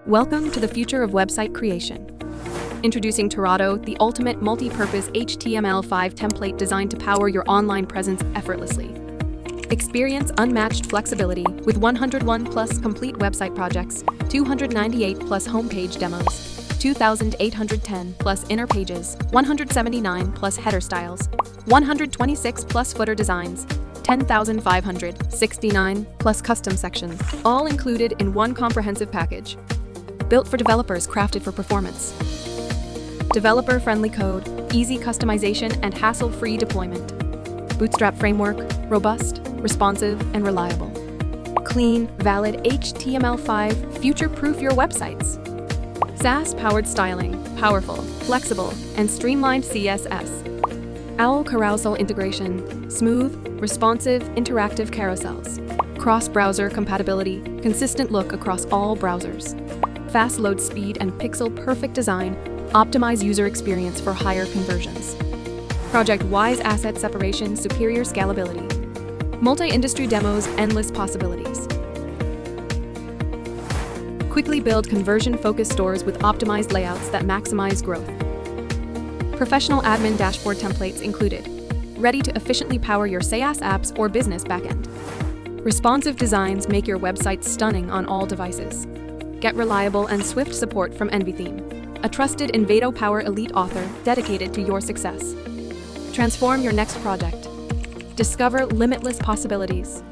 Welcome to the future of website creation. Introducing Torado, the ultimate multi-purpose HTML5 template designed to power your online presence effortlessly. Experience unmatched flexibility with 101 plus complete website projects, 298 plus homepage demos, 2,810 plus inner pages, 179 plus header styles, 126 plus footer designs, 10,569 plus custom sections, all included in one comprehensive package. Built for developers, crafted for performance. Developer-friendly code, easy customization, and hassle-free deployment. Bootstrap Framework, robust, responsive, and reliable. Clean, valid HTML5, future-proof your websites. Sass-Powered Styling, powerful, flexible, and streamlined CSS. Carousel Integration, smooth, responsive, interactive carousels. Cross-browser compatibility, consistent look across all browsers. Fast load speed and pixel-perfect design, optimize user experience for higher conversions. Project-wise asset separation, superior scalability. Multi-industry demos, endless possibilities. Quickly build conversion-focused stores with optimized layouts that maximize growth. Professional admin dashboard templates included. Ready to efficiently power your SaaS apps or business backend. Responsive designs make your website stunning on all devices. Get reliable and swift support from EnvyTheme, a trusted InvyTheme elite author dedicated to your success. Transform your next project. Discover limitless possibilities.